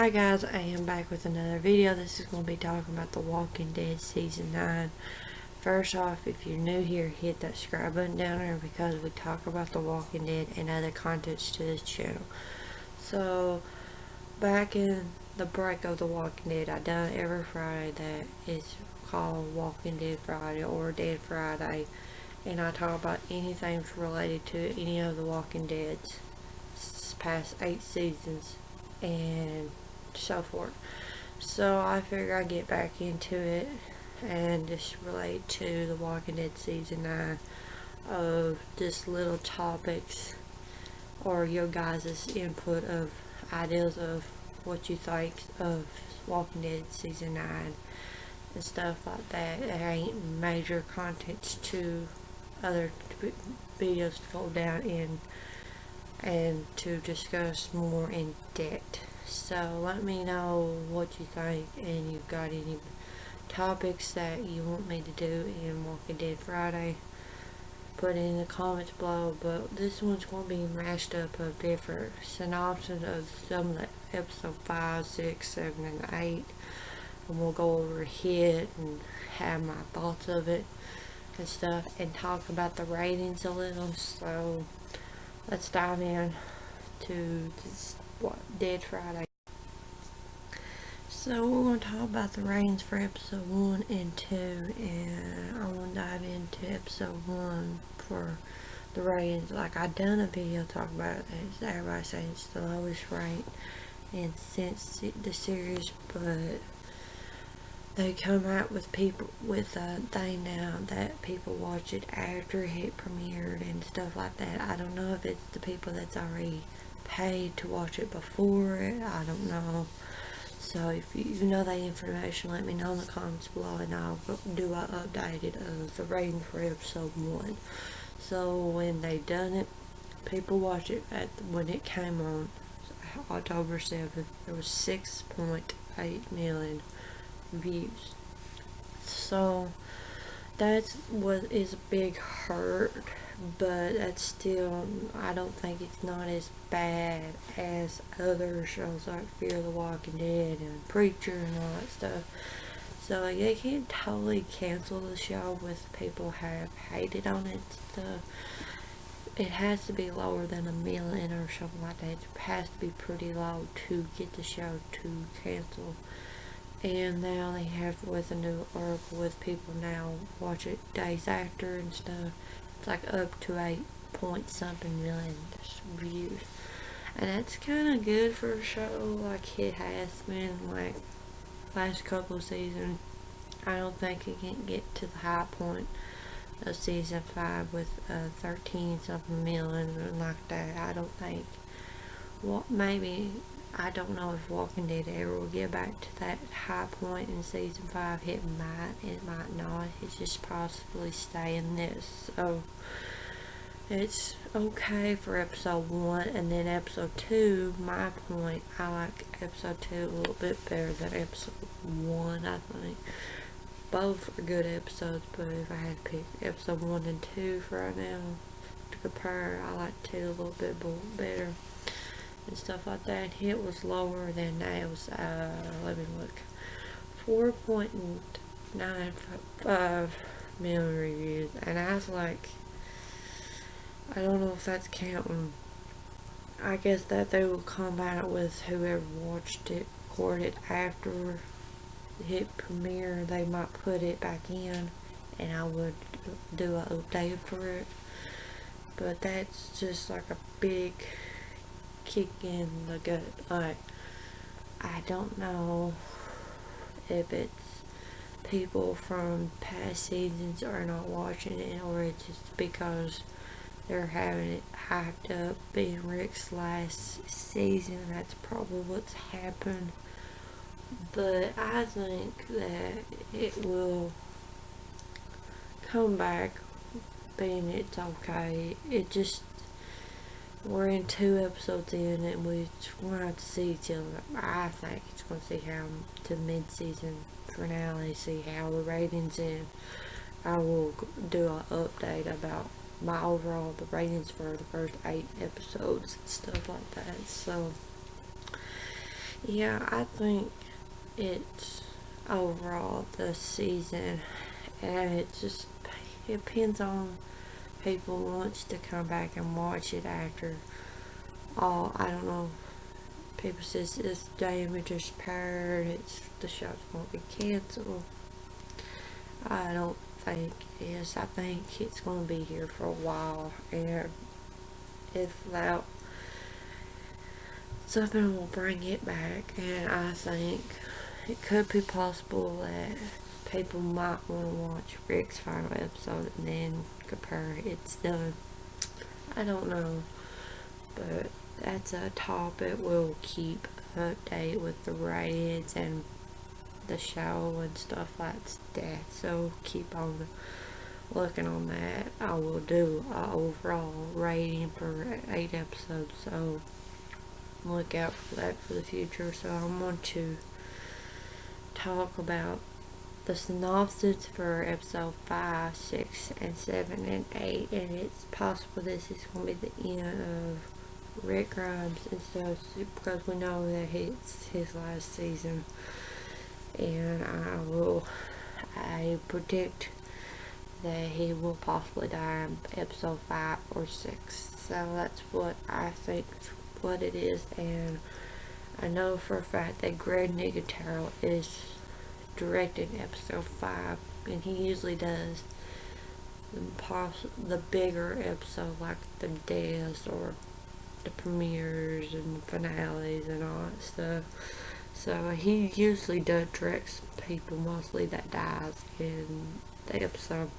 Hi guys, I am back with another video. This is going to be talking about The Walking Dead Season 9. First off, if you're new here, hit that subscribe button down there because we talk about The Walking Dead and other contents to this channel. So, back in the break of The Walking Dead, I done every Friday that is called Walking Dead Friday or Dead Friday. And I talk about anything related to any of The Walking Dead's past 8 seasons and so forth. So I figure I'd get back into it and just relate to The Walking Dead Season 9 of just little topics or your guys' input of ideas of what you think of Walking Dead Season 9 and stuff like that. There ain't major contents to other videos to go down in and to discuss more in depth. So let me know what you think, and you've got any topics that you want me to do in Walking Dead Friday, put it in the comments below. But this one's going to be mashed up of different synopsis of some of the episode 5, 6, 7, and 8, and we'll go over it and have my thoughts of it and stuff and talk about the ratings a little. So let's dive in to this Dead Friday. So we're going to talk about the ratings for episode 1 and 2, and I want to dive into episode 1 for the ratings. Like, I done a video talking about it, everybody saying it's the lowest rate and since the series, but they come out with a thing now that people watch it after it premiered and stuff like that. I don't know if it's the people that's already paid to watch it before it. I don't know. So if you know that information, let me know in the comments below, and I'll do an updated of the rating for episode 1. So when they done it, people watch it when it came on October 7th. There was 6.8 million views. So that's what is a big hurt, but that's still, I don't think it's not as bad as other shows like Fear the Walking Dead and Preacher and all that stuff. So they can't totally cancel the show with people have hated on it stuff. It has to be lower than 1 million or something like that. It has to be pretty low to get the show to cancel. And now they have with a new article with people now watch it days after and stuff. It's like up to 8 point something million views. And that's kind of good for a show like it has been like last couple of seasons. I don't think it can get to the high point of season 5 with 13 something million like that. I don't think. Well, maybe, I don't know if Walking Dead ever will get back to that high point in season 5. It might not. It's just possibly stay in this. So it's okay for episode 1, and then episode 2, my point, I like episode 2 a little bit better than episode 1, I think. Both are good episodes, but if I had to pick episode 1 and 2 for right now to compare, I like 2 a little bit better and stuff like that. It was lower than that. It was let me look, 4.95 million reviews, and I was like, I don't know if that's counting. I guess that they will come out with whoever watched it, recorded after it hit premiere. They might put it back in, and I would do an update for it. But that's just like a big kick in the gut. Like, I don't know if it's people from past seasons are not watching it, or it's just because they're having it hyped up being Rick's last season. That's probably what's happened. But I think that it will come back being it's okay. It just, we're in 2 episodes in, and we're going to have to see till, I think it's going to see how to mid-season finale, see how the ratings in. I will do an update about my overall, the ratings for the first 8 episodes and stuff like that. So Yeah, I think it's overall the season, and it just it depends on people wants to come back and watch it after all. I don't know. People says it's damage is paired. It's the show's gonna be canceled. I don't think it is. I think it's gonna be here for a while, and if that something will bring it back, and I think it could be possible that people might want to watch Rick's final episode and then compare it's done. I don't know, but that's a topic we'll keep update with the ratings and the show and stuff like that. So keep on looking on that. I will do an overall rating for 8 episodes. So look out for that for the future. So I'm going to talk about the synopsis for episode 5, 6, and 7, and 8, and it's possible this is going to be the end of Rick Grimes and stuff, because we know that it's his last season, and I predict that he will possibly die in episode 5 or 6, so that's what I think what it is. And I know for a fact that Greg Nicotero is directed episode 5, and he usually does the bigger episode, like the deaths or the premieres and finales and all that stuff. So he usually does direct people mostly that dies in the episode,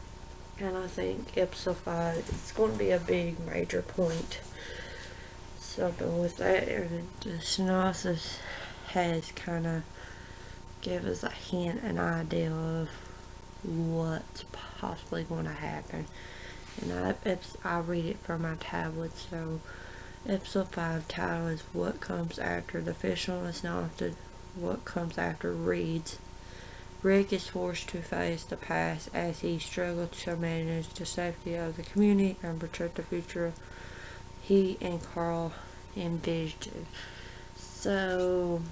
and I think episode 5 is going to be a big major point. Something with that, and the synopsis has kind of give us a hint, an idea of what's possibly going to happen. And I read it from my tablet. So episode 5 title is What Comes After. The official is not what comes after reads. Rick is forced to face the past as he struggles to manage the safety of the community and protect the future he and Carl envisioned. So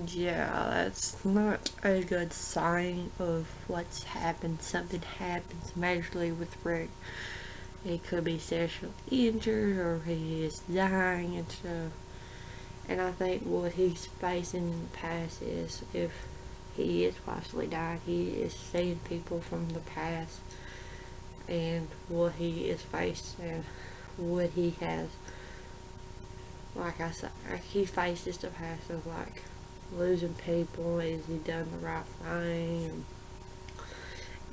yeah, that's not a good sign of what's happened. Something happens majorly with Rick. He could be sexually injured, or he is dying and stuff. And I think what he's facing in the past is, if he is possibly dying, he is seeing people from the past and what he is facing, what he has. Like I said, he faces the past of like losing people. Is he done the right thing?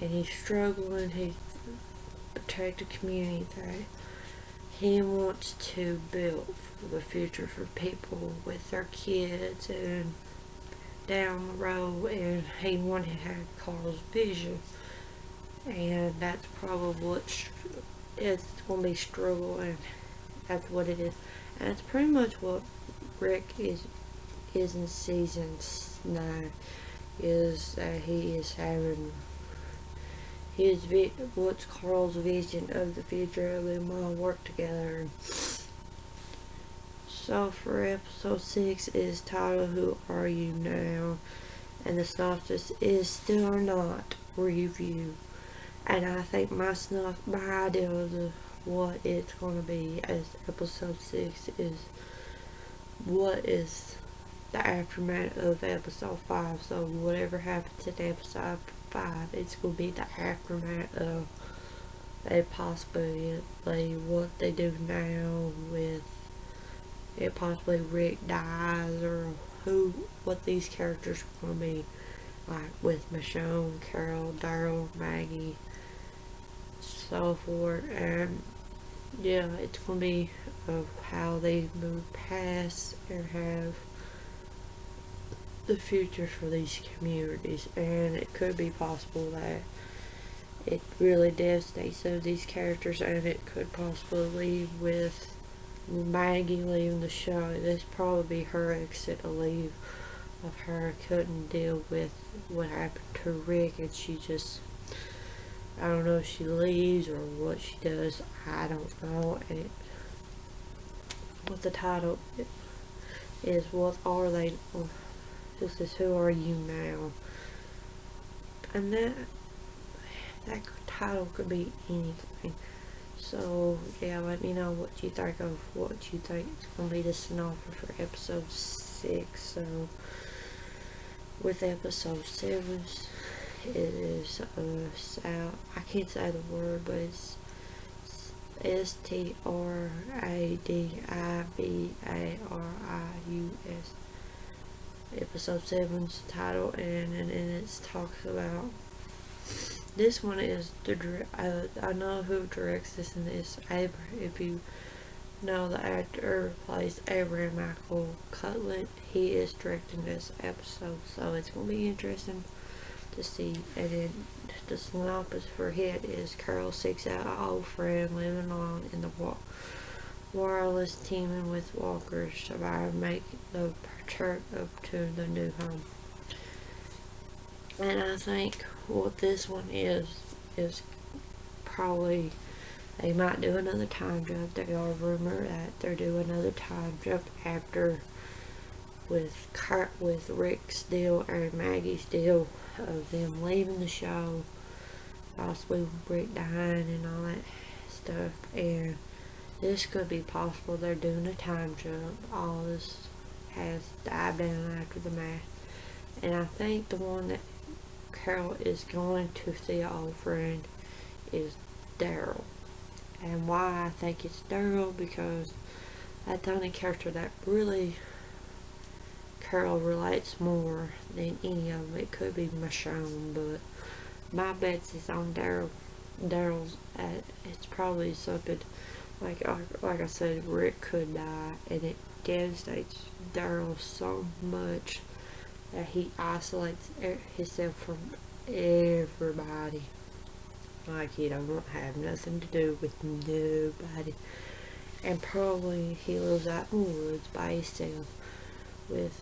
And he's struggling. He protect the community that he wants to build for the future for people with their kids and down the road, and he wanted to have Carl's vision, and that's probably what it's going to be struggle, and that's what it is, and it's pretty much what Rick is in season 9, is that he is having what's Carl's vision of the future of them all work together. So for episode 6 is titled Who Are You Now? And the synopsis is Still or Not review. And I think my idea of what it's going to be as episode 6 is what is the aftermath of episode 5. So whatever happens in episode 5, it's going to be the aftermath of possibly what they do now with it, possibly Rick dies, or what these characters are going to be like with Michonne, Carol, Daryl, Maggie, so forth. And yeah, it's going to be of how they move past and have the future for these communities. And it could be possible that it really devastates some of these characters, and it could possibly leave with Maggie leaving the show. This probably be her exit to leave, of her couldn't deal with what happened to Rick, and she just, I don't know if she leaves or what she does, I don't know. And with the title, is what are they, this is who are you now, and that title could be anything. So yeah, let me know what you think of what you think is going to be the synopsis for episode 6. So with episode 7, it is I can't say the word, but it's STRADIVARIUS. Episode 7's title, and it talks about. This one is I know who directs this, and it's if you know the actor who plays Abraham Michael Cutlet, he is directing this episode, so it's gonna be interesting to see. And then the synopsis for it is: Carol seeks out an old friend living alone in the wireless teeming with walkers. Survivor make the trek up to the new home. And I think what this one is probably they might do another time jump. They are rumored that they're doing another time jump after with Rick's deal and Maggie's deal of them leaving the show, possibly with Rick dying and all that stuff. And this could be possible. They're doing a time jump. All this has died down after the match. And I think the one that Carol is going to see an old friend is Daryl. And why I think it's Daryl, because that's the only character that really Carol relates more than any of them. It could be Michonne, but my bet is on Daryl. Daryl's it's probably something like I said, Rick could die, and it devastates Daryl so much that he isolates himself from everybody. Like he don't have nothing to do with nobody. And probably he lives out in the woods by himself, with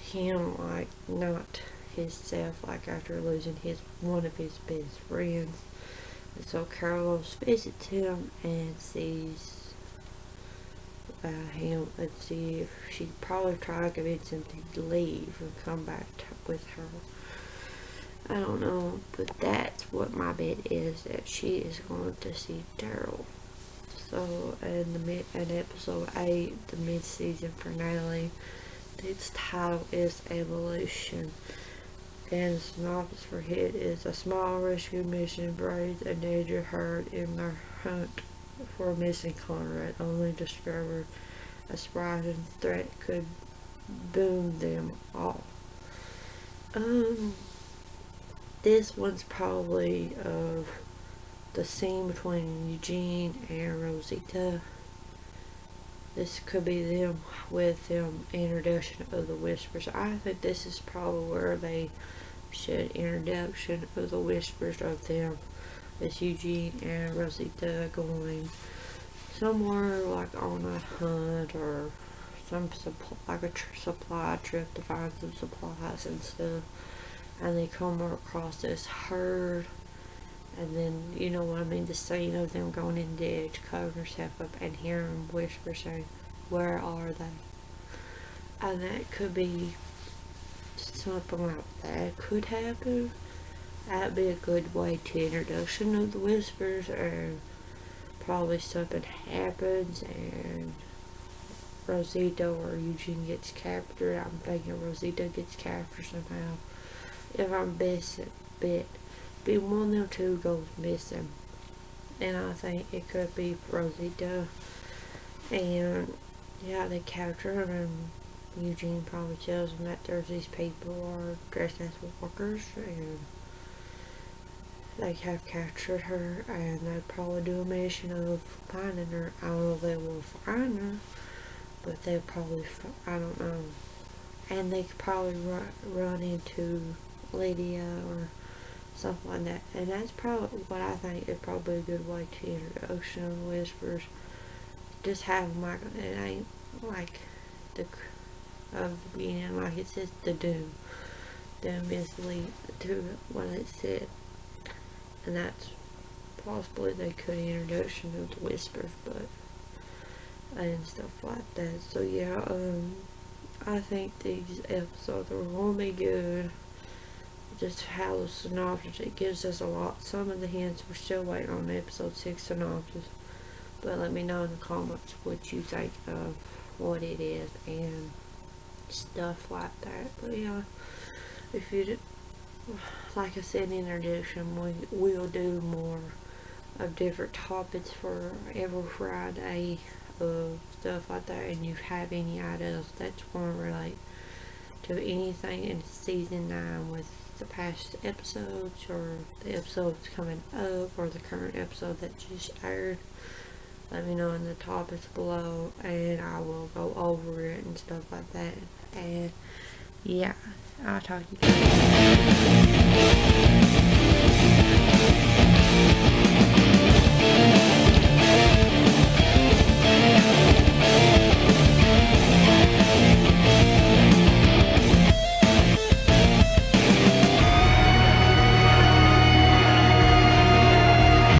him like not himself, like after losing one of his best friends. And so Carol goes visits him and sees him and see if she probably try to convince him to leave and come back with her. I don't know, but that's what my bet is, that she is going to see Daryl. So in episode 8, the mid-season finale, its title is Evolution. And the synopsis for it is: a small rescue mission braids a endangered herd in their hunt for missing Conrad, only discovered a surprising threat could boom them all. This one's probably of the scene between Eugene and Rosita. This could be them with them introduction of the Whispers. I think this is probably where they should introduction of the Whispers of them. It's Eugene and Rosita going somewhere like on a hunt or some like a supply trip to find some supplies and stuff. And they come across this herd, and then, you know what I mean, the scene of them going in the ditch, covering herself up, and hearing whispers saying, "Where are they?" And that could be something like that could happen. That'd be a good way to introduction of the Whispers, and probably something happens and Rosita or Eugene gets captured. I'm thinking Rosita gets captured somehow. If I'm best bet, be one of them two goes missing. And I think it could be Rosita. And yeah, they capture her, and Eugene probably tells them that there's these people are dressed as walkers, and they have captured her, and they probably do a mission of finding her. I don't know if they will find her, but they'll probably, I don't know. And they could probably run into Lydia or something like that. And that's probably what I think is probably a good way to introduction of Whispers. Just have them like, it ain't like the beginning, like it says the Doom. Doom is lead to what it said. And that's possibly they could introduction of the Whispers, but and stuff like that. So yeah, I think these episodes are going to be good. Just how the synopsis, it gives us a lot. Some of the hints, we're still waiting on the episode 6 synopsis. But let me know in the comments what you think of what it is and stuff like that. But yeah, if you did, like I said in the introduction, we will do more of different topics for every Friday of stuff like that. And you have any ideas that's going to relate to anything in season 9 with the past episodes or the episodes coming up or the current episode that just aired, let me know in the topics below and I will go over it and stuff like that. And yeah, I'll talk to you guys.